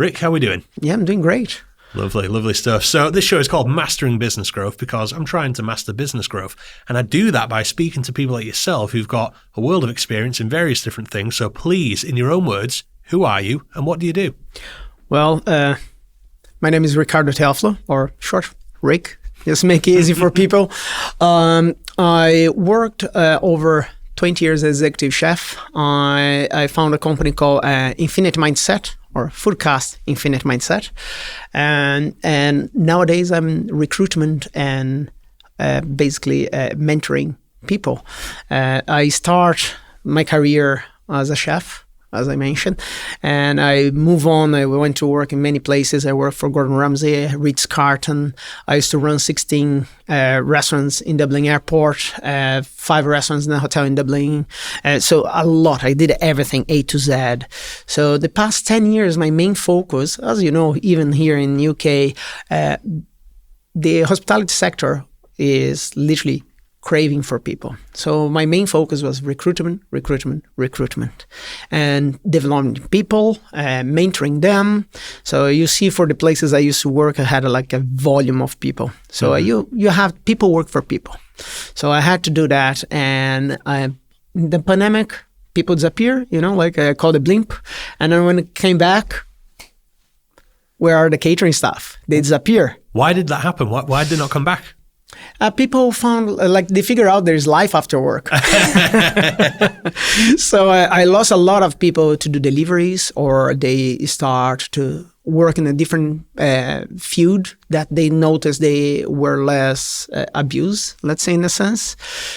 Rick, how are we doing? Yeah, I'm doing great. Lovely, lovely stuff. So this show is called Mastering Business Growth because I'm trying to master business growth. And I do that by speaking to people like yourself who've got a world of experience in various different things. So please, in your own words, who are you and what do you do? Well, my name is Ricardo Theophilo, or short, Rick. Just make it easy for people. I worked over 20 years as executive chef. I found a company called Infinite Mindset, or Foodcast Infinite Mindset. And nowadays I'm recruitment and basically mentoring people. I start my career as a chef, as I mentioned, and I move on. I went to work in many places. I worked for Gordon Ramsay, Ritz-Carlton. I used to run 16 restaurants in Dublin Airport, 5 restaurants in a hotel in Dublin. So a lot. I did everything A to Z. So the past 10 years, my main focus, as you know, even here in the UK, the hospitality sector is literally craving for people. So my main focus was recruitment, and developing people, mentoring them. So you see, for the places I used to work, I had like a volume of people. So you have people work for people. So I had to do that. And the pandemic, people disappear, like I called a blimp. And then when it came back, where are the catering staff? They disappear. Why did that happen? Why did they not come back? People found, they figure out there's life after work. So I lost a lot of people to do deliveries, or they start to work in a different field that they noticed they were less abused, let's say, in a sense.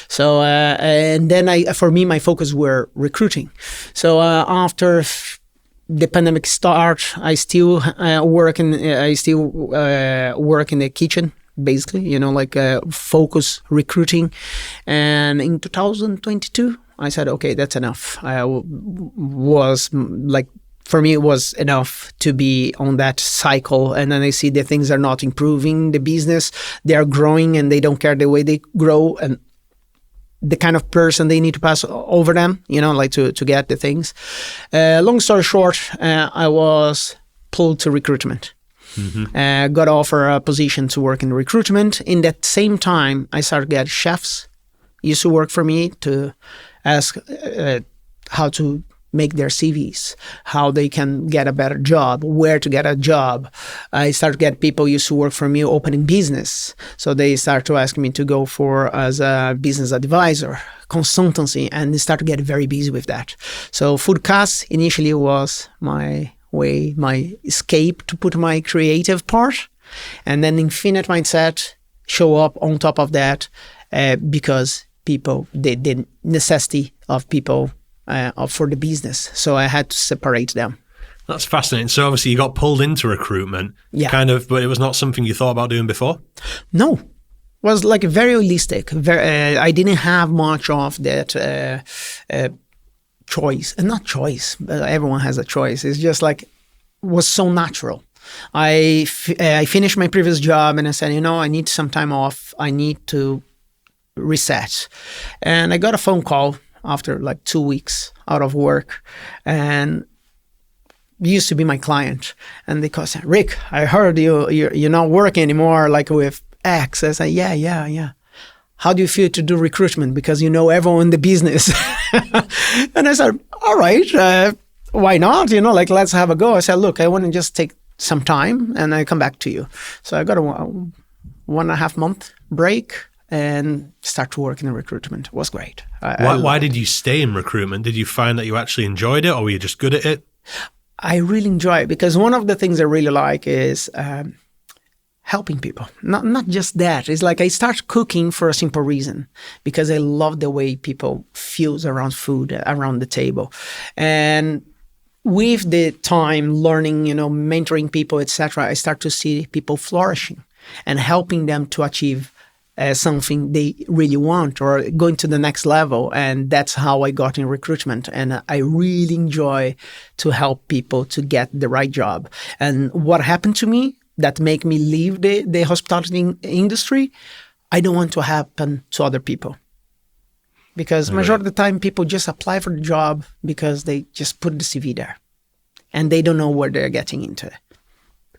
So, and then for me, my focus were recruiting. So after the pandemic start, I still work in the kitchen. Basically, focus recruiting. And in 2022, I said, okay, that's enough. For me, it was enough to be on that cycle. And then I see that things are not improving the business. They are growing and they don't care the way they grow and the kind of person they need to pass over them, to get the things. Long story short, I was pulled to recruitment. Got offered a position to work in recruitment. In that same time, I started getting chefs used to work for me to ask how to make their CVs, how they can get a better job, where to get a job. I started getting people used to work for me opening business. So they started to ask me to go as a business advisor, consultancy, and they started to get very busy with that. So Foodcast initially was my escape to put my creative part, and then Infinite Mindset show up on top of that because people, the necessity of people for the business. So I had to separate them. That's fascinating. So obviously you got pulled into recruitment, but it was not something you thought about doing before? No. It was very holistic. I didn't have much of that choice, and not choice, but everyone has a choice. It's just was so natural. I finished my previous job and I said, I need some time off. I need to reset. And I got a phone call after 2 weeks out of work, and used to be my client. And they said, Rick, I heard you're not working anymore with X. I said, yeah. How do you feel to do recruitment? Because everyone in the business. And I said, all right, why not? Let's have a go. I said, look, I want to just take some time and I come back to you. So I got a 1.5 month break and start to work in recruitment. It was great. Why did you stay in recruitment? Did you find that you actually enjoyed it, or were you just good at it? I really enjoy it because one of the things I really like is helping people. Not just that. It's I start cooking for a simple reason, because I love the way people feel around food, around the table. And with the time learning, mentoring people, etc., I start to see people flourishing and helping them to achieve something they really want or going to the next level. And that's how I got in recruitment. And I really enjoy to help people to get the right job. And what happened to me that make me leave the hospitality industry, I don't want to happen to other people. Because majority of the time, people just apply for the job because they just put the CV there. and they don't know where they're getting into.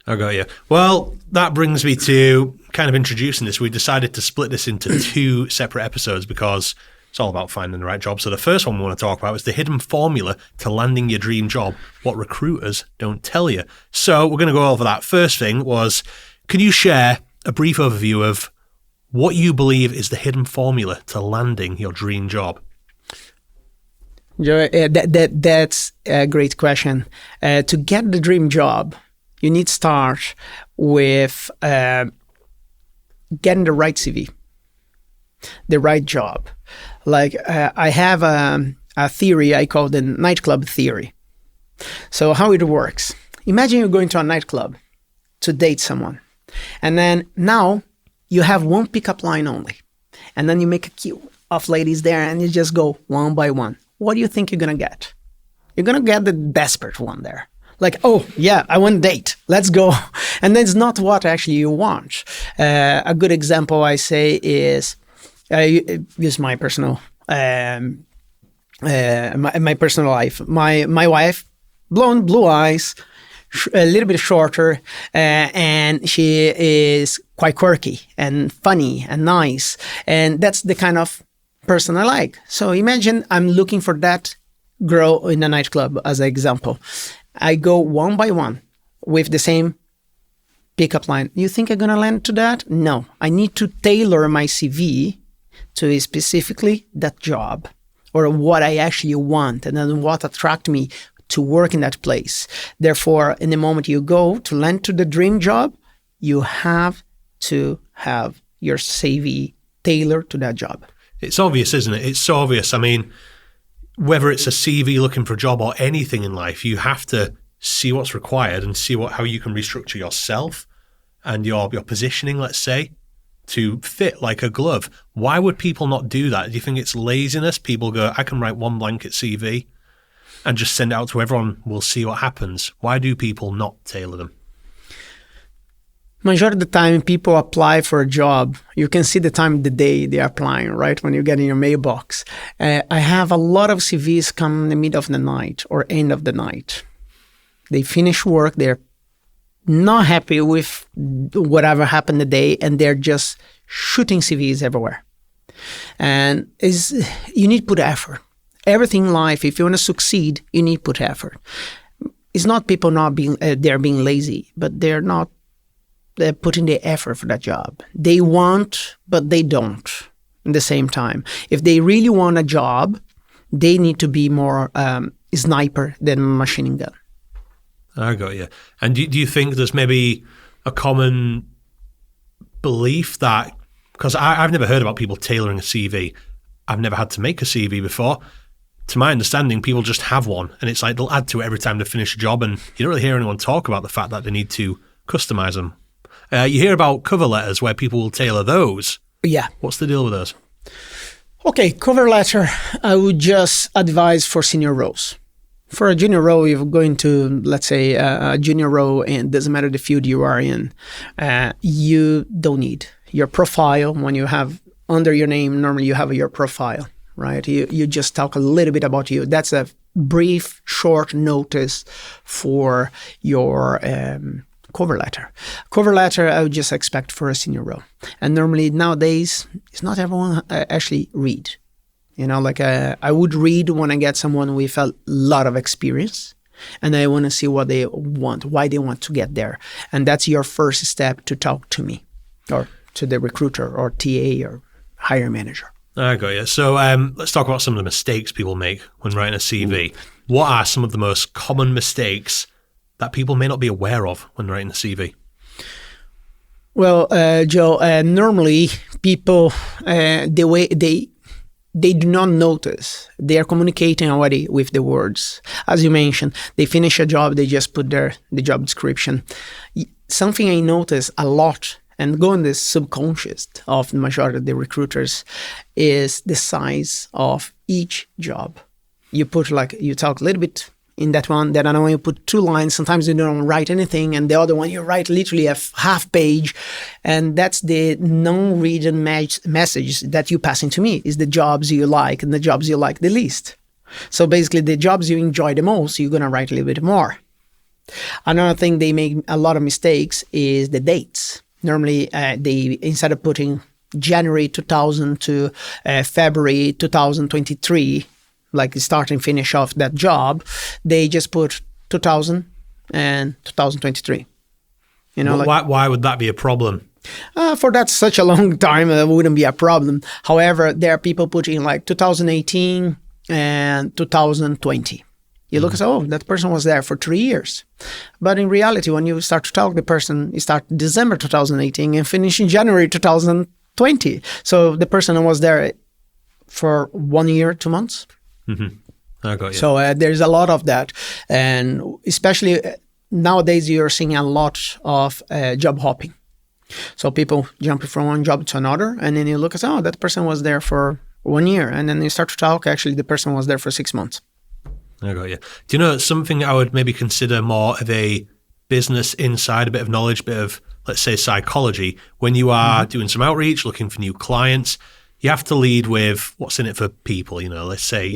I got you. Well, that brings me to kind of introducing this. We decided to split this into 2 separate episodes because it's all about finding the right job. So the first one we want to talk about is the hidden formula to landing your dream job, what recruiters don't tell you. So we're going to go over that. First thing was, can you share a brief overview of what you believe is the hidden formula to landing your dream job? That's a great question. To get the dream job, you need to start with getting the right CV, the right job. Like I have a theory I call the nightclub theory. So how it works. Imagine you're going to a nightclub to date someone. And then now you have one pickup line only. And then you make a queue of ladies there and you just go one by one. What do you think you're going to get? You're going to get the desperate one there. Like, oh, yeah, I want a date. Let's go. And that's not what actually you want. A good example I say is, I use my personal, my personal life. My wife, blonde, blue eyes, a little bit shorter, and she is quite quirky and funny and nice. And that's the kind of person I like. So imagine I'm looking for that girl in a nightclub as an example. I go one by one with the same pickup line. You think I'm going to land to that? No. I need to tailor my CV to specifically that job or what I actually want and then what attract me to work in that place. Therefore, in the moment you go to land to the dream job, you have to have your CV tailored to that job. It's obvious, isn't it? It's so obvious. I mean, whether it's a CV looking for a job or anything in life, you have to see what's required and see how you can restructure yourself and your positioning, let's say, to fit like a glove. Why would people not do that? Do you think it's laziness? People go, I can write one blanket CV and just send it out to everyone. We'll see what happens. Why do people not tailor them? Majority of the time, people apply for a job. You can see the time of the day they're applying, right? When you get in your mailbox. I have a lot of CVs come in the middle of the night or end of the night. They finish work. They're not happy with whatever happened today, and they're just shooting CVs everywhere. And you need to put effort. Everything in life, if you want to succeed, you need to put effort. It's not people not being they're being lazy, but they're not putting the effort for that job. They want, but they don't at the same time. If they really want a job, they need to be more sniper than machine gun. I got you. And do you think there's maybe a common belief that, because I've never heard about people tailoring a CV. I've never had to make a CV before. To my understanding, people just have one, and it's like they'll add to it every time they finish a job, and you don't really hear anyone talk about the fact that they need to customize them. You hear about cover letters where people will tailor those. Yeah. What's the deal with those? Okay, cover letter, I would just advise for senior roles. For a junior role, you're going to, let's say, a junior role, and it doesn't matter the field you are in, you don't need your profile. When you have under your name, normally you have your profile, right? You just talk a little bit about you. That's a brief, short notice for your cover letter. Cover letter, I would just expect for a senior role. And normally nowadays, it's not everyone actually read. You know, like I would read when I get someone with a lot of experience, and I want to see what they want, why they want to get there. And that's your first step to talk to me or to the recruiter or TA or hire manager. I got you. So let's talk about some of the mistakes people make when writing a CV. What are some of the most common mistakes that people may not be aware of when writing a CV? Well, Joe, normally people, the way they do not notice. They are communicating already with the words. As you mentioned, they finish a job, they just put the job description. Something I notice a lot, and go in the subconscious of the majority of the recruiters, is the size of each job. You talk a little bit in that one, then I know you put 2 lines, sometimes you don't write anything, and the other one you write literally a half page, and that's the non-written message that you passing to me, is the jobs you like and the jobs you like the least. So basically the jobs you enjoy the most, you're going to write a little bit more. Another thing they make a lot of mistakes is the dates. Normally, they instead of putting January 2000 to February 2023, like start and finish off that job, they just put 2000 and 2023. You know, why would that be a problem? For that such a long time, it wouldn't be a problem. However, there are people putting like 2018 and 2020. You look and say, oh, that person was there for 3 years. But in reality, when you start to talk, the person, you start December 2018 and finish in January 2020. So the person was there for 1 year, 2 months. Mm-hmm. I got you. So there's a lot of that. And especially nowadays, you're seeing a lot of job hopping. So people jumping from one job to another. And then you look and say, oh, that person was there for 1 year. And then you start to talk, actually, the person was there for 6 months. I got you. Do you know something I would maybe consider more of a business insight, a bit of knowledge, a bit of, let's say, psychology? When you are doing some outreach, looking for new clients, you have to lead with what's in it for people. You know, let's say,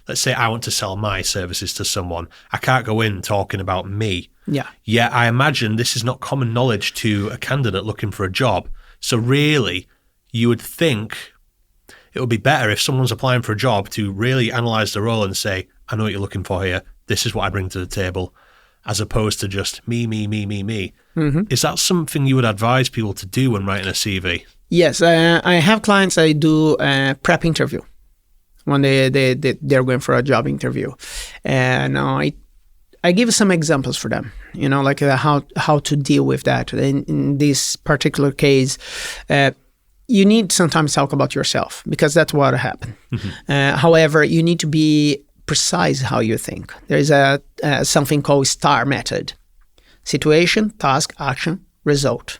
let's say I want to sell my services to someone. I can't go in talking about me. Yeah. Yet I imagine this is not common knowledge to a candidate looking for a job. So really, you would think it would be better if someone's applying for a job to really analyze the role and say, I know what you're looking for here. This is what I bring to the table, as opposed to just me. Mm-hmm. Is that something you would advise people to do when writing a CV? Yes, I have clients I do a prep interview when they're going for a job interview. And I give some examples for them, you know, like how to deal with that. In this particular case, you need sometimes talk about yourself because that's what happened. Mm-hmm. However, you need to be precise how you think. There is something called STAR method: situation, task, action, result.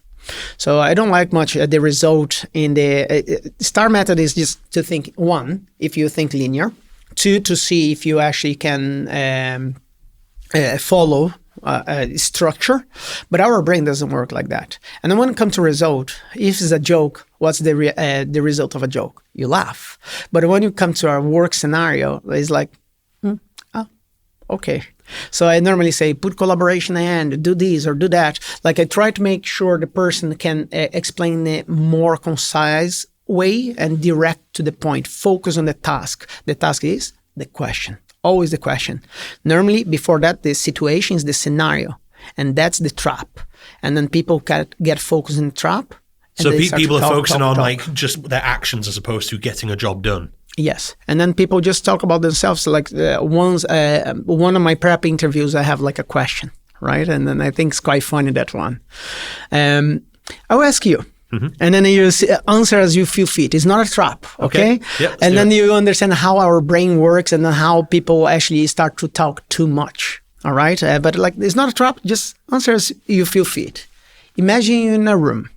So I don't like much the result in the STAR method is just to think, one, if you think linear; two, to see if you actually can follow a structure. But our brain doesn't work like that. And then when it comes to result, if it's a joke, what's the result of a joke? You laugh. But when you come to our work scenario, it's like, okay. So I normally say, put collaboration in, do this or do that. Like I try to make sure the person can explain it more concise way and direct to the point. Focus on the task. The task is the question. Always the question. Normally, before that, the situation is the scenario. And that's the trap. And then people get focused in the trap. So people are focusing on like just their actions as opposed to getting a job done. Yes. And then people just talk about themselves. Like one of my prep interviews, I have like a question, right? And then I think it's quite funny, that one. I'll ask you. Mm-hmm. And then you answer as you feel fit. It's not a trap, okay? Yeah, and then you understand how our brain works and how people actually start to talk too much, all right? But like, it's not a trap. Just answer as you feel fit. Imagine you're in a room.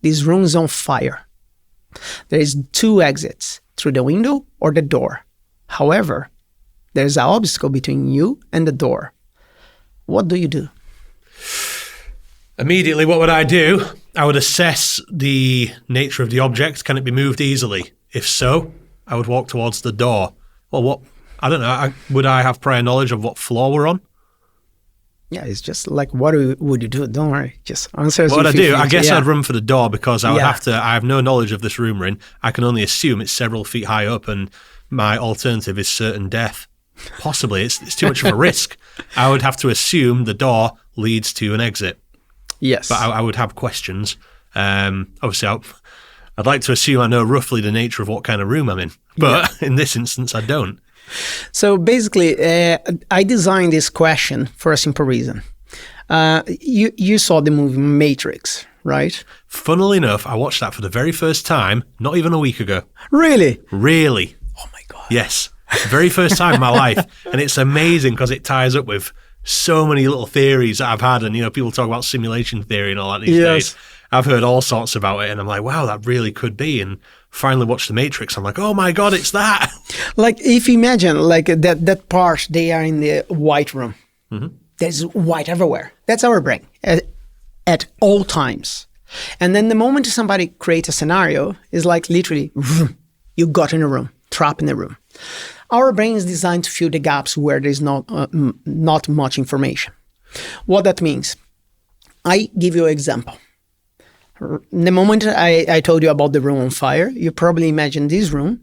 This room is on fire. There is 2 exits, through the window or the door. However, there's an obstacle between you and the door. What do you do? Immediately, what would I do? I would assess the nature of the object. Can it be moved easily? If so, I would walk towards the door. Well, I don't know. Would I have prior knowledge of what floor we're on? Yeah, it's just like, what would you do? Don't worry. Just answer as you feel. What would I do? I guess I'd run for the door because I would I have no knowledge of this room we're in. I can only assume it's several feet high up and my alternative is certain death. Possibly. It's too much of a risk. I would have to assume the door leads to an exit. Yes. But I would have questions. Obviously, I'd like to assume I know roughly the nature of what kind of room I'm in. But in this instance, I don't. So basically, I designed this question for a simple reason. You saw the movie Matrix, right? Funnily enough, I watched that for the very first time, not even a week ago. Really? Really. Oh my God. Yes. Very first time in my life. And it's amazing because it ties up with so many little theories that I've had. And, people talk about simulation theory and all that these days. I've heard all sorts about it. And I'm like, wow, that really could be. And finally watched The Matrix. I'm like, oh my God, it's that. Like, if you imagine, like that part, they are in the white room. Mm-hmm. There's white everywhere. That's our brain at all times. And then the moment somebody creates a scenario, is like literally, you got in a room, trapped in a room. Our brain is designed to fill the gaps where there's not much information. What that means, I give you an example. The moment I told you about the room on fire, you probably imagine this room.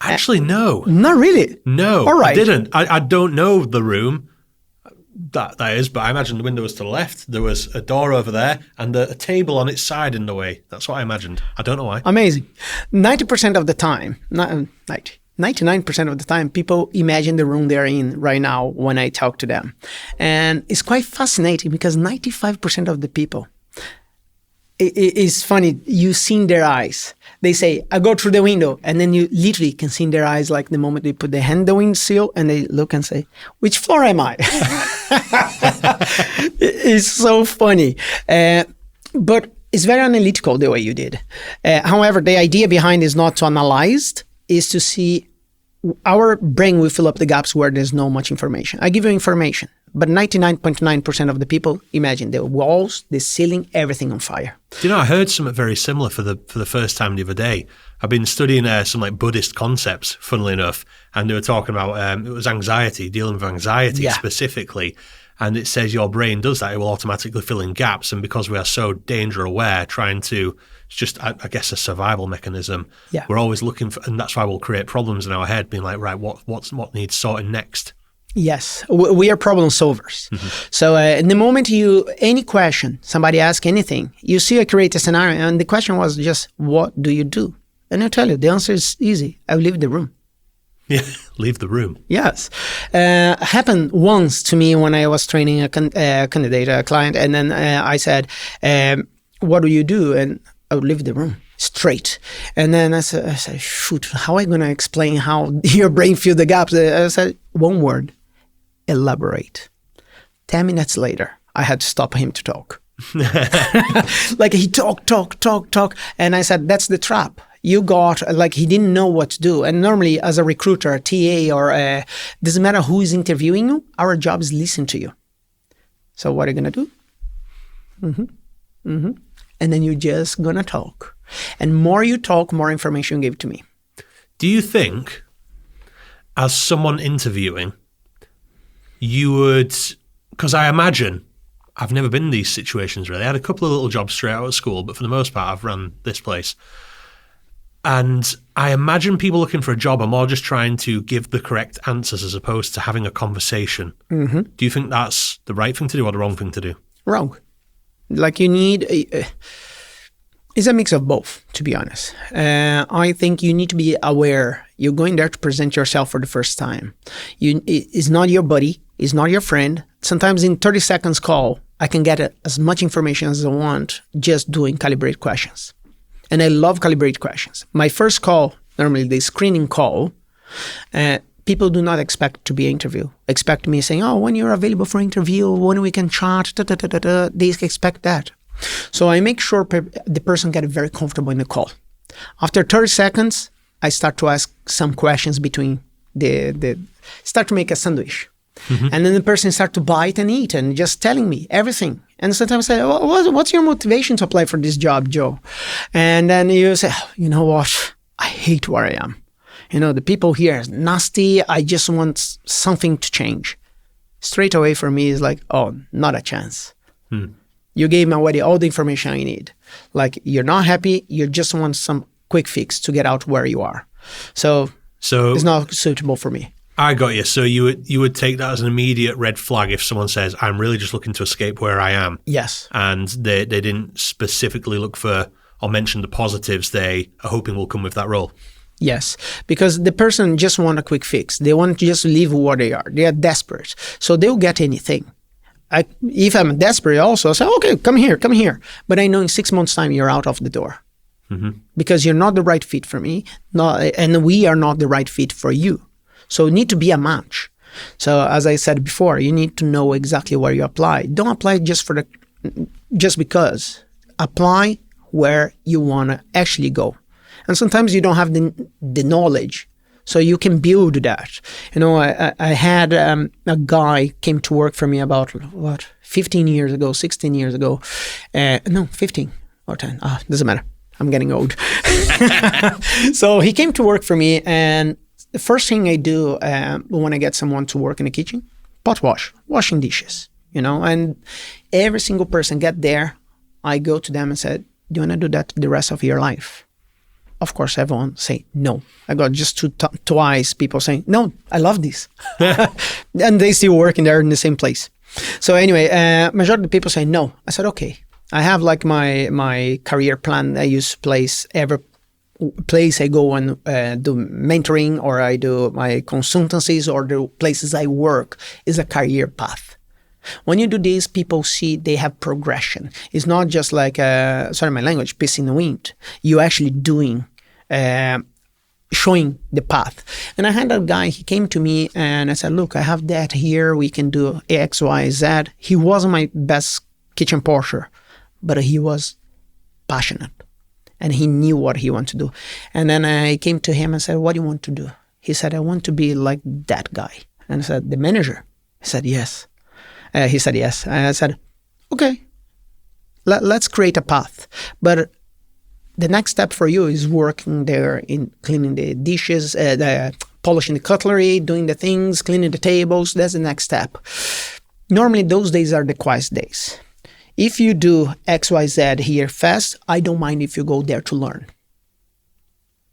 Actually, no. Not really? No, All right. I didn't. I don't know the room that is, but I imagine the window was to the left. There was a door over there and a table on its side in the way. That's what I imagined. I don't know why. Amazing. 90% of the time, 99% of the time, people imagine the room they're in right now when I talk to them. And it's quite fascinating because 95% of the people, it's funny, you see in their eyes. They say, I go through the window, and then you literally can see in their eyes, like the moment they put their hand in the windowsill, and they look and say, which floor am I? It's so funny. But it's very analytical the way you did. However, the idea behind is not to analyze, is to see our brain will fill up the gaps where there's no much information. I give you information, but 99.9% of the people imagine the walls, the ceiling, everything on fire. Do you know, I heard something very similar for the first time the other day. I've been studying some like Buddhist concepts, funnily enough, and they were talking about it was anxiety, dealing with anxiety specifically. And it says your brain does that; it will automatically fill in gaps. And because we are so danger aware, trying to, it's just I guess a survival mechanism. Yeah. We're always looking for, and that's why we'll create problems in our head, being like, right, what needs sorting next? Yes, we are problem solvers. Mm-hmm. So in the moment any question, somebody asks anything, you see I create a scenario, and the question was just, what do you do? And I tell you, the answer is easy. I leave the room. Yeah, leave the room. Yes. Happened once to me when I was training a candidate, a client, and then I said, what do you do? And I would leave the room straight. And then I said, shoot, how am I going to explain how your brain fills the gaps? I said, one word, elaborate. 10 minutes later, I had to stop him to talk. Like he talk. And I said, that's the trap. You got, like, he didn't know what to do. And normally as a recruiter, a TA, or doesn't matter who is interviewing you, our job is listen to you. So what are you going to do? And then you're just going to talk. And more you talk, more information you give to me. Do you think, as someone interviewing, you would, because I imagine, I've never been in these situations really. I had a couple of little jobs straight out of school, but for the most part, I've run this place. And I imagine people looking for a job are more just trying to give the correct answers as opposed to having a conversation. Mm-hmm. Do you think that's the right thing to do or the wrong thing to do? Wrong. Like you need, it's a mix of both, to be honest. I think you need to be aware. You're going there to present yourself for the first time. It's not your buddy. It's not your friend. Sometimes in 30 seconds call, I can get as much information as I want just doing calibrate questions. And I love calibrate questions. My first call, normally the screening call, people do not expect to be an interview. Expect me saying, oh, when you're available for interview, when we can chat, they expect that. So I make sure the person gets very comfortable in the call. After 30 seconds, I start to ask some questions between start to make a sandwich. Mm-hmm. And then the person start to bite and eat and just telling me everything. And sometimes I say, well, what's your motivation to apply for this job, Joe? And then you say, oh, you know what? I hate where I am. You know, the people here is nasty. I just want something to change. Straight away for me is like, oh, not a chance. You gave me already all the information I need. Like, you're not happy. You just want some quick fix to get out where you are. So it's not suitable for me. I got you. So you would take that as an immediate red flag if someone says, I'm really just looking to escape where I am. Yes. And they didn't specifically look for or mention the positives they are hoping will come with that role. Yes, because the person just want a quick fix. They want to just leave where they are. They are desperate. So they'll get anything. If I'm desperate also, I say, okay, come here. But I know in 6 months' time, you're out of the door. Mm-hmm. Because you're not the right fit for me, and we are not the right fit for you. So it need to be a match. So as I said before, you need to know exactly where you apply. Don't apply just because. Apply where you want to actually go. And sometimes you don't have the knowledge, so you can build that. You know, I had a guy came to work for me about, 15 years ago, 16 years ago. No, 15 or 10. Doesn't matter. I'm getting old. So he came to work for me, and the first thing I do when I get someone to work in the kitchen, pot washing dishes. and every single person get there, I go to them and said, do you want to do that the rest of your life? Of course, everyone say no. I got just twice people saying, no, I love this. And they still working there in the same place. So anyway, majority of the people say no. I said, okay, I have like my career plan. I use place every place I go and do mentoring, or I do my consultancies, or the places I work is a career path. When you do this, people see they have progression. It's not just like, sorry my language, piss in the wind. You're actually doing, showing the path. And I had a guy, he came to me and I said, look, I have that here. We can do X, Y, Z. He wasn't my best kitchen porter, but he was passionate and he knew what he wanted to do. And then I came to him and said, what do you want to do? He said, I want to be like that guy. And I said, the manager? He said, yes. He said yes. And I said, okay, let's create a path. But the next step for you is working there in cleaning the dishes, polishing the cutlery, doing the things, cleaning the tables. That's the next step. Normally, those days are the quiet days. If you do X, Y, Z here fast, I don't mind if you go there to learn.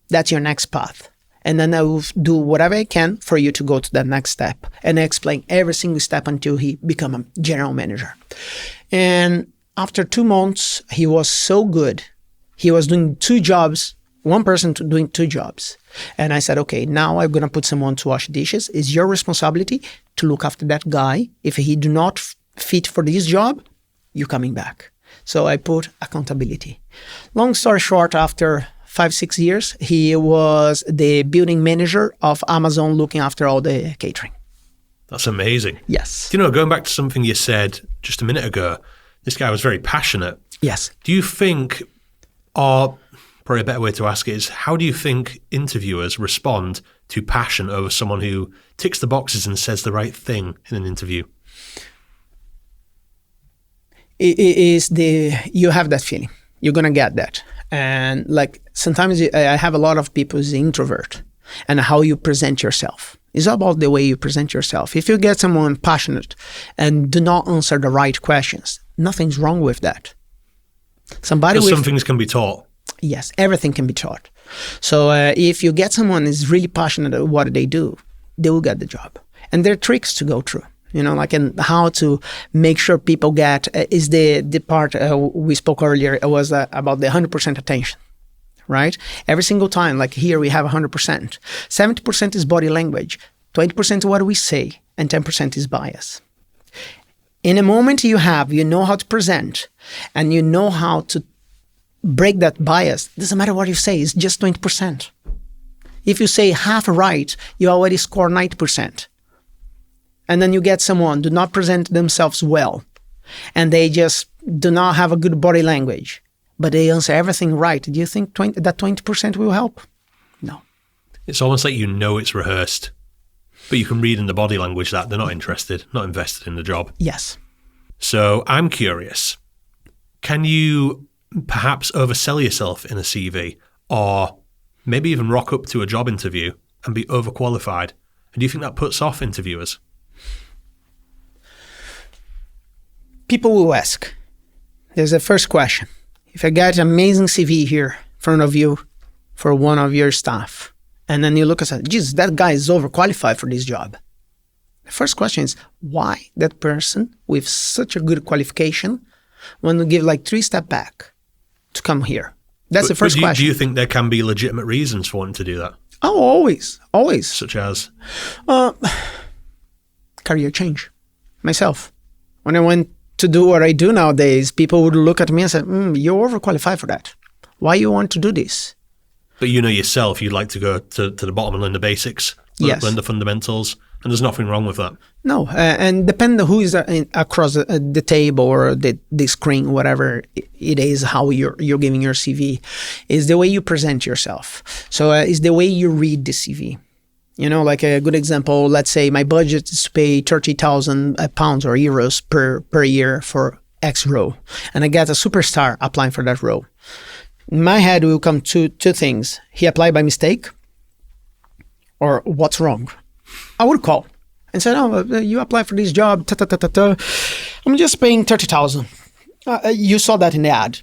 That's your next path. And then I will do whatever I can for you to go to that next step. And I explain every single step until he become a general manager. And after 2 months, he was so good. He was doing 2 jobs, one person doing 2 jobs. And I said, okay, now I'm going to put someone to wash dishes. It's your responsibility to look after that guy. If he do not fit for this job, you're coming back. So I put accountability. Long story short, after 5-6 years, he was the building manager of Amazon, looking after all the catering. That's amazing. Yes. Do you know, going back to something you said just a minute ago, this guy was very passionate. Yes. Do you think, or probably a better way to ask it is, how do you think interviewers respond to passion over someone who ticks the boxes and says the right thing in an interview? You have that feeling. You're going to get that. And like sometimes I have a lot of people who's introvert, and how you present yourself. It's about the way you present yourself. If you get someone passionate and do not answer the right questions, nothing's wrong with that. Some things can be taught. Yes, everything can be taught. So if you get someone who's really passionate at what they do, they will get the job. And there are tricks to go through. And how to make sure people get is the part we spoke earlier. It was about the 100% attention, right? Every single time, like here we have 100%. 70% is body language, 20% is what we say, and 10% is bias. In a moment you know how to present, and you know how to break that bias. Doesn't matter what you say, it's just 20%. If you say half right, you already score 90%. And then you get someone do not present themselves well, and they just do not have a good body language, but they answer everything right. Do you think that 20% will help? No. It's almost like it's rehearsed, but you can read in the body language that they're not interested, not invested in the job. Yes. So I'm curious, can you perhaps oversell yourself in a CV, or maybe even rock up to a job interview and be overqualified? And do you think that puts off interviewers? People will ask. There's a first question. If I got an amazing CV here in front of you for one of your staff, and then you look and say, Jesus, that guy is overqualified for this job. The first question is, why that person with such a good qualification want to give like 3 steps back to come here? That's the first question. Do you think there can be legitimate reasons for wanting to do that? Oh, always. Always. Such as? Career change. Myself. When I went to do what I do nowadays, people would look at me and say, you're overqualified for that. Why you want to do this? But you know yourself, you'd like to go to the bottom and learn the basics, learn the fundamentals, and there's nothing wrong with that. No, and depending on who is across the table or the screen, whatever it is, how you're giving your CV, is the way you present yourself. So it's the way you read the CV. Like a good example, let's say my budget is to pay 30,000 pounds or euros per year for X role, and I get a superstar applying for that role. In my head will come two things. He applied by mistake, or what's wrong? I would call and say, you applied for this job, I'm just paying 30,000. You saw that in the ad.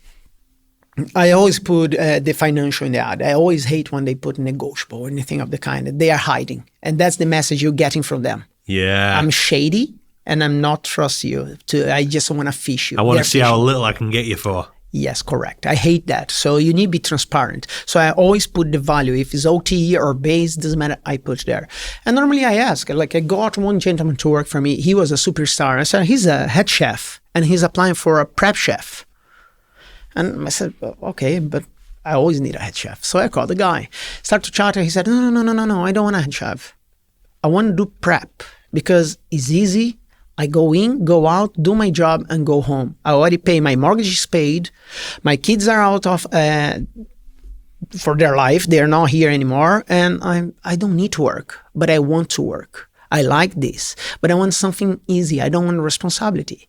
I always put the financial in the ad. I always hate when they put negotiable or anything of the kind. They are hiding. And that's the message you're getting from them. Yeah. I'm shady and I'm not trust you. I just want to fish you. I want to see how little I can get you for. Yes, correct. I hate that. So you need to be transparent. So I always put the value. If it's OTE or base, doesn't matter, I put there. And normally I ask, like I got one gentleman to work for me. He was a superstar. I said, he's a head chef and he's applying for a prep chef. And I said, okay, but I always need a head chef. So I called the guy. Start to chat. He said, no, I don't want a head chef. I want to do prep because it's easy. I go in, go out, do my job, and go home. I already pay. My mortgage is paid. My kids are out of for their life. They are not here anymore, and I don't need to work, but I want to work. I like this, but I want something easy. I don't want responsibility.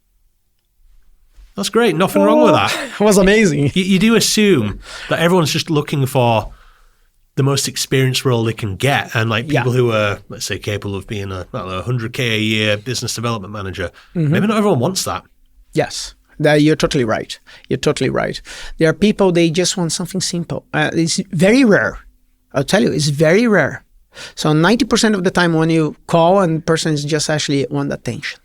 That's great. Nothing wrong with that. It was amazing. You do assume that everyone's just looking for the most experienced role they can get, and like people who are, let's say, capable of being a 100K a year business development manager. Maybe not everyone wants that. Yes, you're totally right. You're totally right. There are people, they just want something simple. It's very rare. I'll tell you, it's very rare. So 90% of the time when you call and the person is just actually want attention.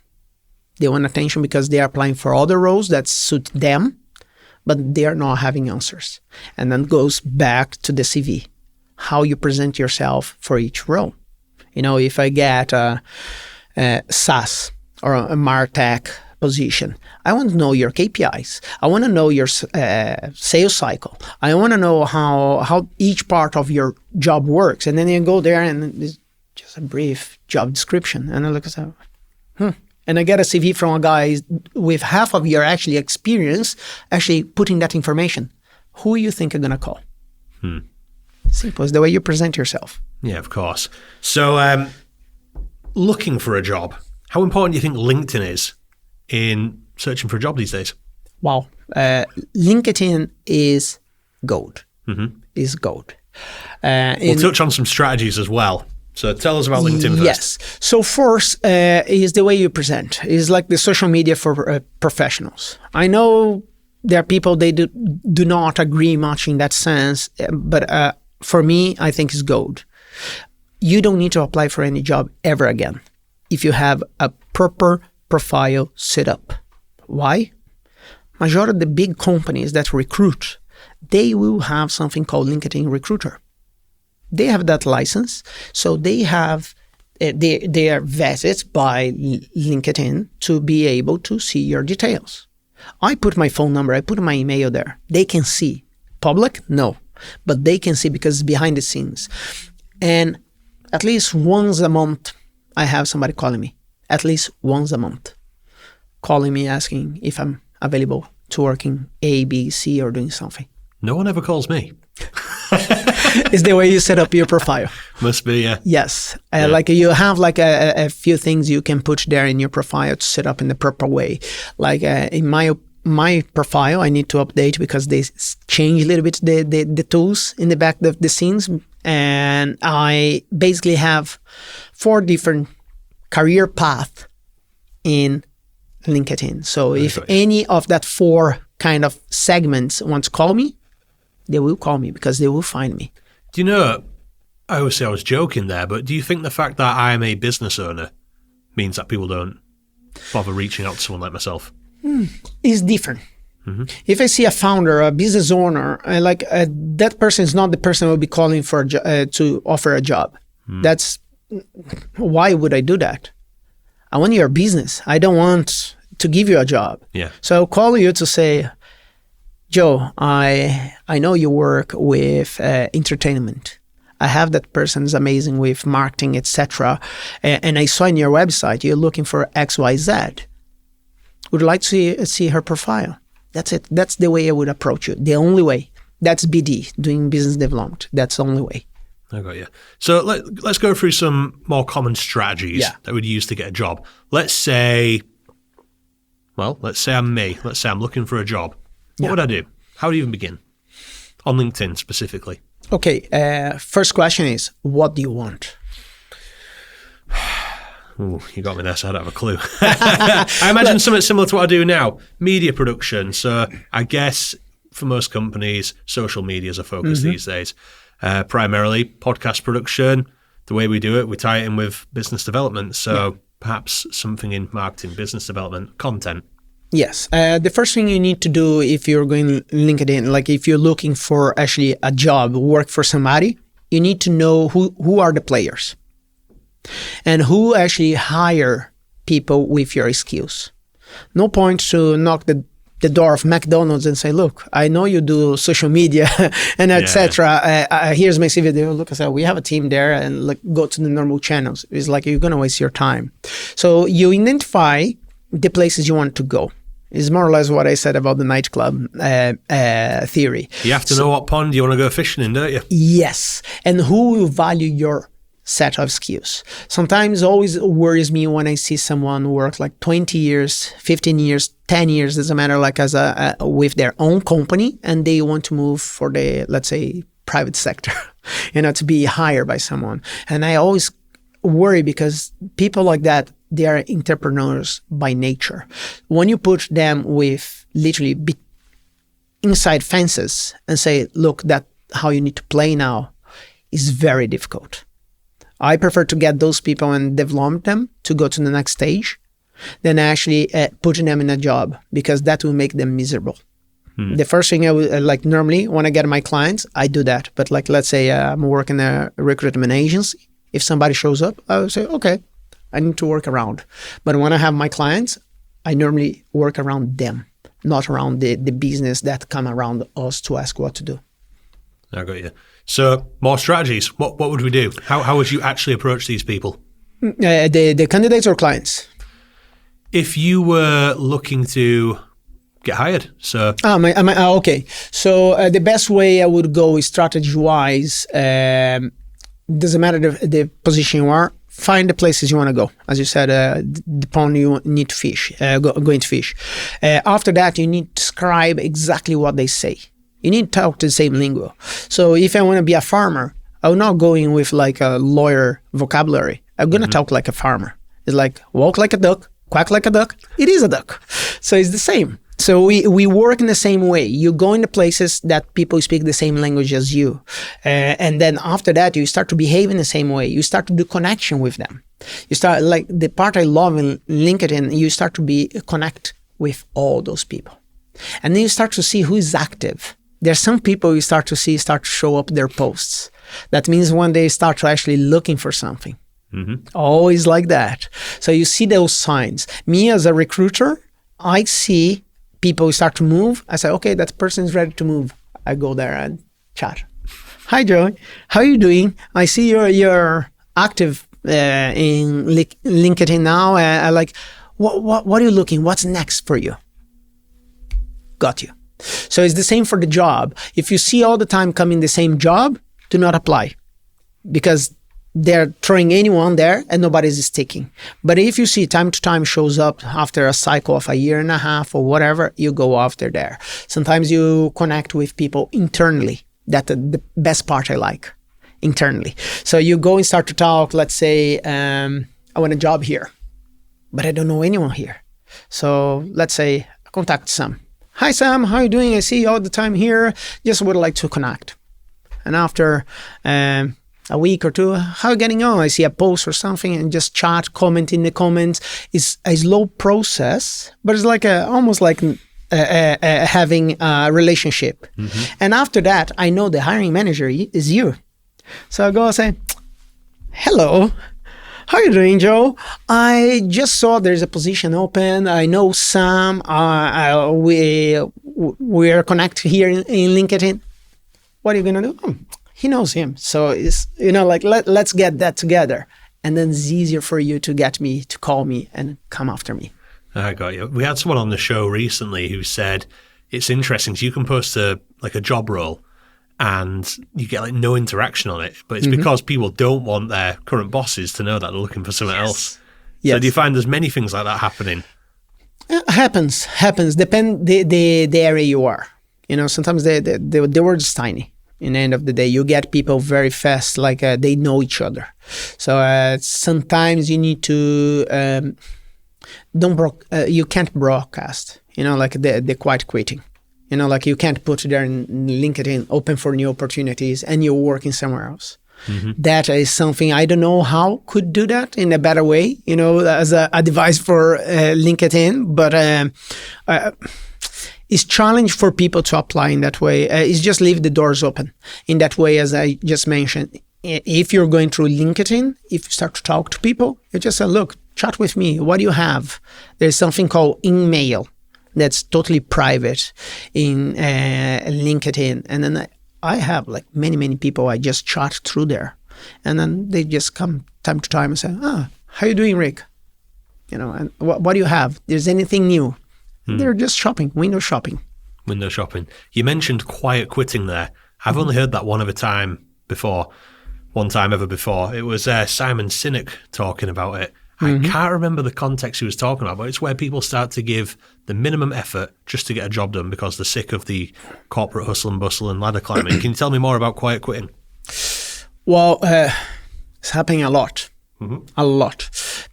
They want attention because they are applying for other roles that suit them, but they are not having answers. And then goes back to the CV. How you present yourself for each role. You know, if I get a SaaS or a MarTech position, I want to know your KPIs. I want to know your sales cycle. I want to know how each part of your job works. And then you go there and it's just a brief job description. And I look at that, And I get a CV from a guy with half of your actually experience actually putting that information. Who you think are going to call? Simple. It's the way you present yourself. Yeah, of course. So looking for a job, how important do you think LinkedIn is in searching for a job these days? Wow. LinkedIn is gold. Is gold. We'll touch on some strategies as well. So tell us about LinkedIn first. Yes. So first is the way you present. It's like the social media for professionals. I know there are people, they do not agree much in that sense, but for me, I think it's gold. You don't need to apply for any job ever again if you have a proper profile set up. Why? Majority of the big companies that recruit, they will have something called LinkedIn Recruiter. They have that license, so they have they are vetted by LinkedIn to be able to see your details. I put my phone number, I put my email there. They can see. Public? No. But they can see because it's behind the scenes. And at least once a month, I have somebody calling me. At least once a month. Calling me, asking if I'm available to work in A, B, C, or doing something. No one ever calls me. It's the way you set up your profile. Must be, yeah. Yes. Like you have like a few things you can put there in your profile to set up in the proper way. Like in my profile, I need to update because they change a little bit the tools in the back of the scenes. And I basically have 4 different career paths in LinkedIn. So if any of that 4 kind of segments want to call me, they will call me because they will find me. Do you know, I always say I was joking there, but do you think the fact that I am a business owner means that people don't bother reaching out to someone like myself? It's different. If I see a founder, a business owner, that person is not the person who will be calling for to offer a job. That's why would I do that? I want your business. I don't want to give you a job. Yeah. So I'll call you to say, Joe, I know you work with entertainment. I have that person is amazing with marketing, etc. And I saw in your website you're looking for XYZ. Would like to see her profile. That's it. That's the way I would approach you. The only way. That's BD, doing business development. That's the only way. I got you. So let's go through some more common strategies that we'd use to get a job. Let's say I'm me. Let's say I'm looking for a job. What would I do? How would I even begin? On LinkedIn specifically. Okay. First question is, what do you want? Ooh, you got me there, so I don't have a clue. I imagine something similar to what I do now, media production. So I guess for most companies, social media is a focus these days. Primarily podcast production. The way we do it, we tie it in with business development. So perhaps something in marketing, business development, content. Yes. The first thing you need to do if you're going to LinkedIn, like if you're looking for actually a job, work for somebody, you need to know who are the players and who actually hire people with your skills. No point to knock the door of McDonald's and say, look, I know you do social media and etc. Here's my CV. They will look and say, we have a team there, and like go to the normal channels. It's like you're going to waste your time. So you identify the places you want to go. It's more or less what I said about the nightclub theory. You have to know what pond you want to go fishing in, don't you? Yes. And who will value your set of skills. Sometimes always worries me when I see someone work like 20 years, 15 years, 10 years, doesn't matter, like as with their own company, and they want to move for the, let's say, private sector, to be hired by someone. And I always worry because people like that, they are entrepreneurs by nature. When you put them with literally inside fences and say, look, that's how you need to play now, is very difficult. I prefer to get those people and develop them to go to the next stage than actually putting them in a job, because that will make them miserable. The first thing I would normally when I get my clients, I do that. But like, let's say I'm working a recruitment agency. If somebody shows up, I would say, okay, I need to work around. But when I have my clients, I normally work around them, not around the business that come around us to ask what to do. I got you. So more strategies. What would we do? How would you actually approach these people? The candidates or clients? If you were looking to get hired, so okay. So the best way I would go is strategy-wise. Doesn't matter the position you are. Find the places you want to go. As you said, the pond you need to fish. Going to fish. After that, you need to describe exactly what they say. You need to talk the same lingo. So if I want to be a farmer, I'm not going with like a lawyer vocabulary. I'm going to talk like a farmer. It's like walk like a duck, quack like a duck. It is a duck. So it's the same. So we work in the same way. You go in the places that people speak the same language as you. And then after that, you start to behave in the same way. You start to do connection with them. You start, like the part I love in LinkedIn, you start to connect with all those people. And then you start to see who is active. There's some people you start to see start to show up their posts. That means when they start to actually looking for something. Always like that. So you see those signs. Me as a recruiter, I see people start to move. I say, okay, that person is ready to move. I go there and chat. Hi, Joey. How are you doing? I see you're active in LinkedIn now. I like, what are you looking? What's next for you? Got you. So it's the same for the job. If you see all the time coming the same job, do not apply, because they're throwing anyone there and nobody's sticking. But if you see time to time shows up after a cycle of a year and a half or whatever, you go after there. Sometimes you connect with people internally. That's the best part I like, internally. So you go and start to talk, let's say, I want a job here, but I don't know anyone here. So let's say I contact Sam. Hi, Sam, how are you doing? I see you all the time here. Just would like to connect. And after a week or two, how are you getting on? I see a post or something and just chat, comment in the comments. It's a slow process, but it's like almost like having a relationship. And after that, I know the hiring manager is you. So I go and say, hello. How are you doing, Joe? I just saw there's a position open. I know Sam. We are connected here in LinkedIn. What are you gonna do? He knows him. So it's like let's get that together, and then it's easier for you to get me to call me and come after me. I got you. We had someone on the show recently who said it's interesting. So you can post a job role, and you get like no interaction on it, but it's because people don't want their current bosses to know that they're looking for something else. Yes. So do you find there's many things like that happening? Happens. Depend the area you are. Sometimes the word is tiny. In the end of the day, you get people very fast, like they know each other. So sometimes you need to you can't broadcast. Like the quiet quitting. Like you can't put there in LinkedIn, open for new opportunities, and you're working somewhere else. Mm-hmm. That is something I don't know how could do that in a better way. As a advice for LinkedIn, but. It's challenge for people to apply in that way. It's just leave the doors open in that way, as I just mentioned. If you're going through LinkedIn, if you start to talk to people, you just say, look, chat with me. What do you have? There's something called email that's totally private in LinkedIn. And then I have like many people I just chat through there. And then they just come time to time and say, how you doing, Rick? And what do you have? There's anything new? They're just shopping, window shopping. Window shopping. You mentioned quiet quitting there. I've only heard that one time ever before. It was Simon Sinek talking about it. I can't remember the context he was talking about, but it's where people start to give the minimum effort just to get a job done because they're sick of the corporate hustle and bustle and ladder climbing. Can you tell me more about quiet quitting? Well, it's happening a lot. A lot.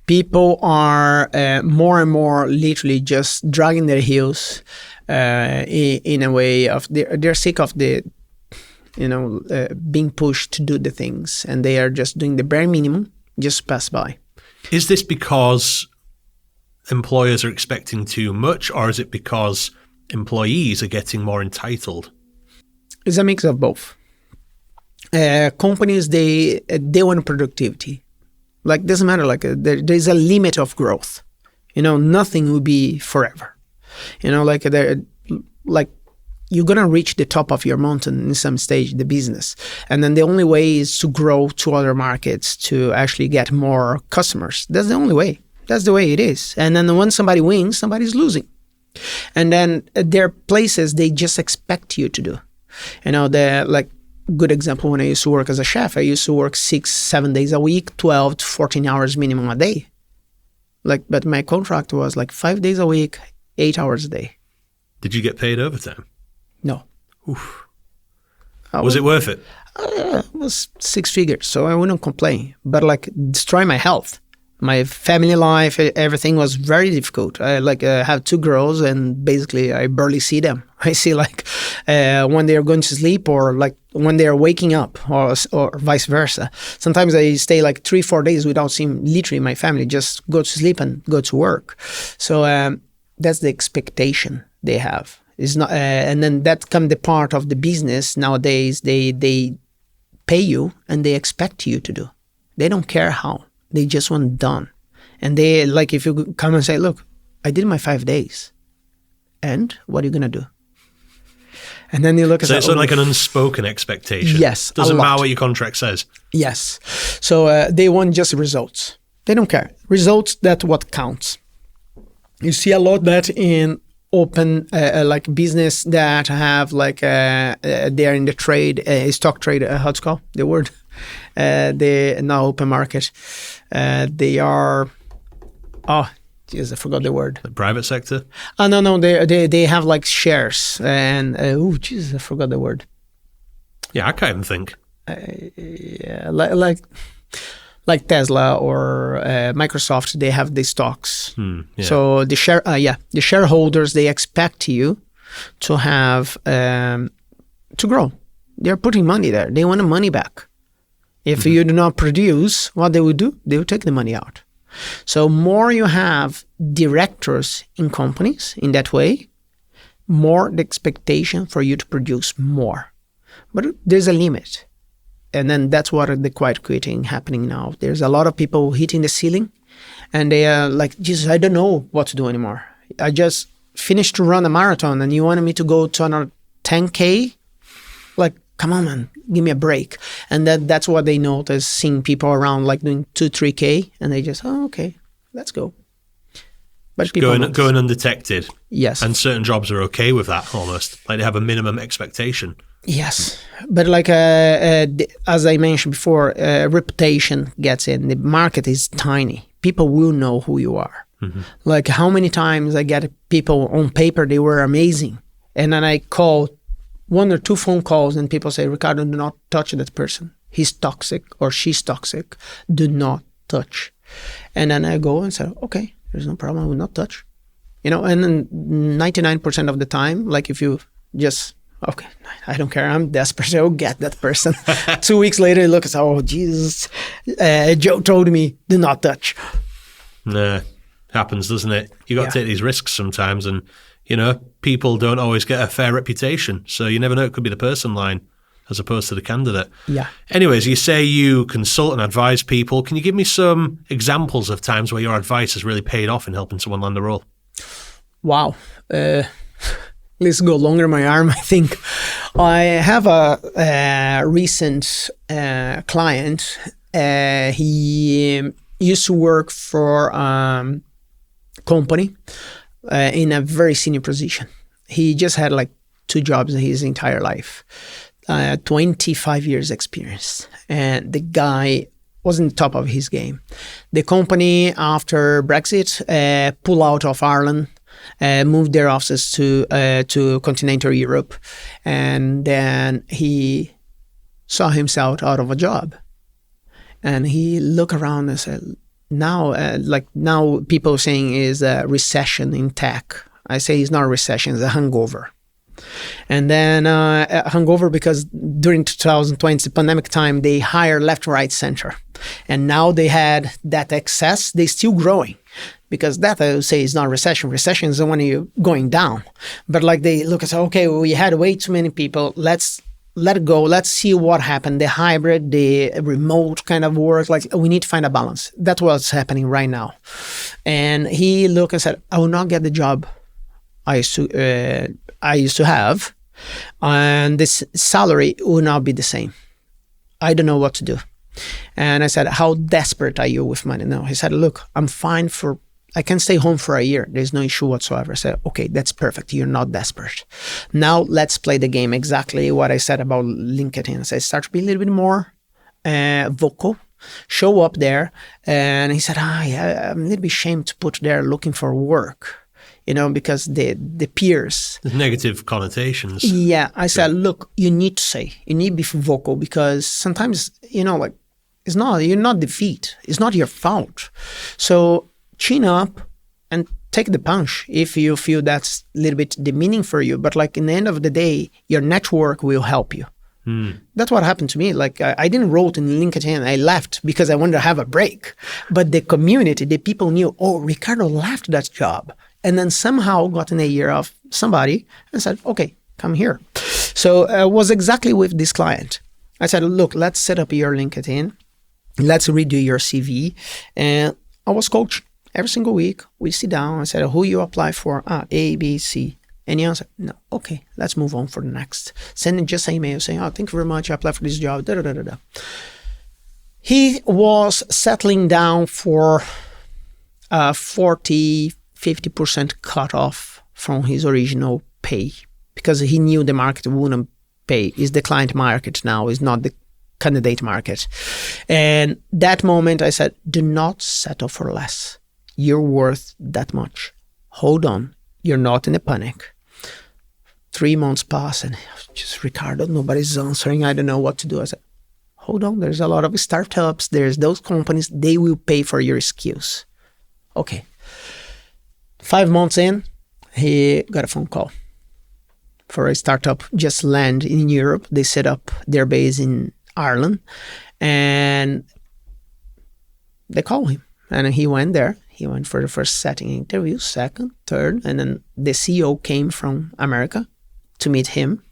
People are more and more literally just dragging their heels in a way of they're sick of the being pushed to do the things, and they are just doing the bare minimum just pass by. Is this because employers are expecting too much, or is it because employees are getting more entitled? It's a mix of both. Companies they want productivity. Like, doesn't matter, like there's a limit of growth. Nothing will be forever. Like you're going to reach the top of your mountain in some stage, the business. And then the only way is to grow to other markets to actually get more customers. That's the only way. That's the way it is. And then when somebody wins, somebody's losing. And then there are places they just expect you to do. Good example, when I used to work as a chef, I used to work 6-7 days a week, 12 to 14 hours minimum a day. But my contract was 5 days a week, 8 hours a day. Did you get paid overtime? No. Oof. Was it worth it? It was 6 figures, so I wouldn't complain. But destroy my health. My family life, everything was very difficult. I have 2 girls, and basically I barely see them. I see when they are going to sleep, or when they are waking up, or vice versa. Sometimes I stay 3-4 days without seeing literally my family. Just go to sleep and go to work. So that's the expectation they have. It's not, and then that comes the part of the business nowadays. They pay you and they expect you to do. They don't care how. They just want done. And they, if you come and say, look, I did my 5 days. And what are you going to do? And then you look at So it's like an unspoken expectation. Yes. Doesn't matter what your contract says. Yes. So they want just results. They don't care. Results, that's what counts. You see a lot that in open business that have they're in the trade, stock trade, how's it called? The word? They now open market. They are, I forgot the word. The private sector? No. They have shares and I forgot the word. Yeah, I can't even think. Yeah, like Tesla or Microsoft, they have the stocks. Yeah. So the shareholders, they expect you to have to grow. They're putting money there. They want the money back. If you do not produce, what they will do, they will take the money out. So more you have directors in companies in that way, more the expectation for you to produce more. But there's a limit. And then that's what the quiet quitting happening now. There's a lot of people hitting the ceiling and they are like, Jesus, I don't know what to do anymore. I just finished to run a marathon and you wanted me to go to another 10K? Come on, man, give me a break. And that's what they notice, seeing people around doing 2-3K, and they just, okay, let's go. But people going undetected. Yes. And certain jobs are okay with that almost. They have a minimum expectation. Yes. But as I mentioned before, reputation gets in. The market is tiny. People will know who you are. How many times I get people on paper, they were amazing. And then I call 1 or 2 phone calls and people say, Ricardo, do not touch that person. He's toxic or she's toxic. Do not touch. And then I go and say, okay, there's no problem. I will not touch. And then 99% of the time, like if you just, okay, I don't care. I'm desperate. I'll get that person. 2 weeks later, you look and say, oh, Jesus, Joe told me, do not touch. Nah, happens, doesn't it? You got to take these risks sometimes, and people don't always get a fair reputation. So you never know, it could be the person line as opposed to the candidate. Yeah. Anyways, you say you consult and advise people. Can you give me some examples of times where your advice has really paid off in helping someone land the role? Wow. Let's go longer my arm, I think. I have a recent client. He used to work for a company in a very senior position. He just had like 2 jobs in his entire life. 25 years experience. And the guy was in the top of his game. The company, after Brexit, pulled out of Ireland, moved their offices to continental Europe, and then he saw himself out of a job. And he looked around and said, now people saying is a recession in tech. I say it's not a recession, it's a hangover. And then hangover because during 2020, pandemic time, they hire left, right, center. And now they had that excess, they still growing. Because that I would say is not recession. Recession is when you're going down. But like they look and say, okay, we had way too many people. Let's let it go. Let's see what happened. The hybrid, the remote kind of work. Like we need to find a balance. That's what's happening right now. And he looked and said, I will not get the job I used to have, and this salary will not be the same. I don't know what to do. And I said, how desperate are you with money? No, he said, look, I'm fine I can stay home for a year. There's no issue whatsoever. I said, okay, that's perfect. You're not desperate. Now let's play the game. Exactly what I said about LinkedIn. I said, start to be a little bit more vocal. Show up there. And he said, yeah, I'm a little bit ashamed to put there looking for work. Because the peers. There's negative connotations. Yeah. I said, look, you need to be vocal because sometimes, it's not, you're not defeat. It's not your fault. So chin up and take the punch if you feel that's a little bit demeaning for you. But like in the end of the day, your network will help you. That's what happened to me. Like I didn't wrote in LinkedIn. I left because I wanted to have a break. But the community, the people knew, oh, Ricardo left that job. And then somehow got in a ear of somebody and said, okay, come here. So I was exactly with this client. I said, look, let's set up your LinkedIn. Let's redo your CV. And I was coached every single week. We sit down. I said, who you apply for? A, B, C. And he answered, no, okay, let's move on for the next. Sending just an email saying, thank you very much. I applied for this job. Da, da, da, da, da. He was settling down for 50% cut off from his original pay because he knew the market wouldn't pay. It's the client market now, it's not the candidate market. And that moment I said, do not settle for less. You're worth that much. Hold on. You're not in a panic. 3 months pass and just Ricardo, nobody's answering. I don't know what to do. I said, hold on. There's a lot of startups. There's those companies. They will pay for your skills. Okay. 5 months in, he got a phone call for a startup just land in Europe. They set up their base in Ireland and they called him and he went there. He went for the first setting interview, second, third, and then the CEO came from America to meet him.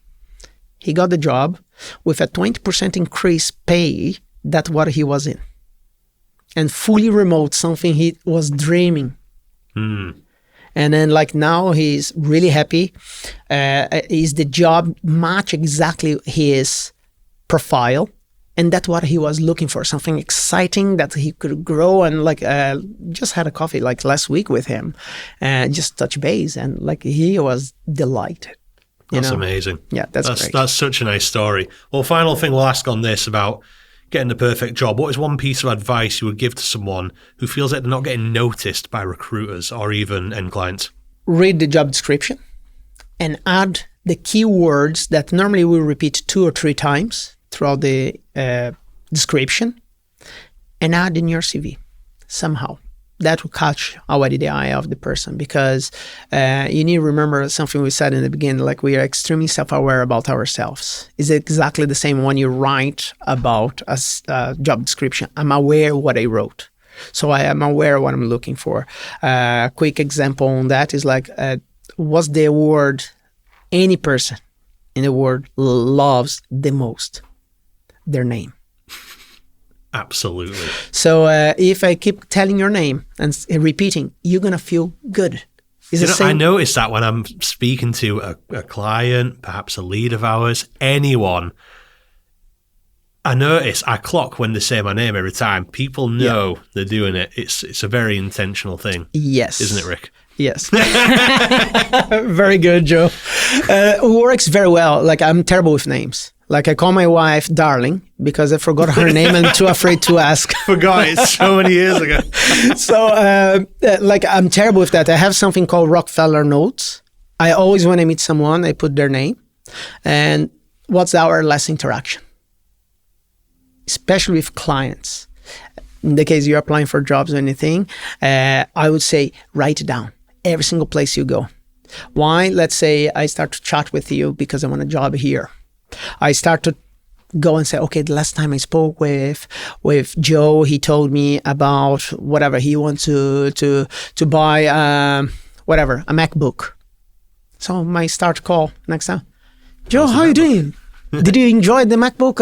He got the job with a 20% increase pay. That's what he was in. And fully remote, something he was dreaming. And then like now he's really happy. Is the job match exactly his profile? And that's what he was looking for, something exciting that he could grow. And like just had a coffee like last week with him and just touch base. And like he was delighted. That's amazing. Yeah, that's great. That's such a nice story. Well, final thing we'll ask on this about getting the perfect job. What is one piece of advice you would give to someone who feels like they're not getting noticed by recruiters or even end clients? Read the job description and add the keywords that normally we repeat 2 or 3 times throughout the description and add in your CV somehow. That will catch already the eye of the person, because you need to remember something we said in the beginning, like we are extremely self-aware about ourselves. It's exactly the same when you write about a job description. I'm aware what I wrote. So I am aware what I'm looking for. A quick example on that is like, what's the word any person in the world loves the most? Their name. Absolutely. So if I keep telling your name and repeating, you're going to feel good. I noticed that when I'm speaking to a client, perhaps a lead of ours, anyone, I clock when they say my name every time. People know they're doing it. It's a very intentional thing. Yes. Isn't it, Rick? Yes. Very good, Joe. It works very well. Like, I'm terrible with names. Like, I call my wife darling because I forgot her name and too afraid to ask. Forgot it so many years ago. So, like, I'm terrible with that. I have something called Rockefeller notes. I always, when I meet someone, I put their name and what's our last interaction, especially with clients. In the case you're applying for jobs or anything, I would say write it down every single place you go. Why? Let's say I start to chat with you because I want a job here. I start to go and say, okay, the last time I spoke with Joe, he told me about whatever he wants to buy, whatever, a MacBook. So I might start call next time. Joe, how are you doing? Did you enjoy the MacBook?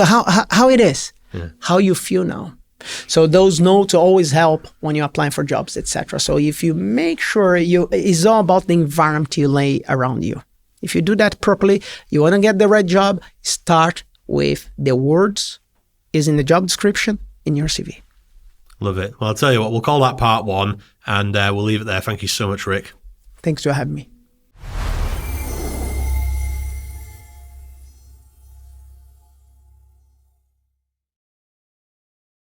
How it is? Yeah. How you feel now? So those notes always help when you're applying for jobs, etc. So if you make sure it's all about the environment you lay around you. If you do that properly, you want to get the right job, start with the words is in the job description in your CV. Love it. Well, I'll tell you what, we'll call that part 1 and we'll leave it there. Thank you so much, Rick. Thanks for having me.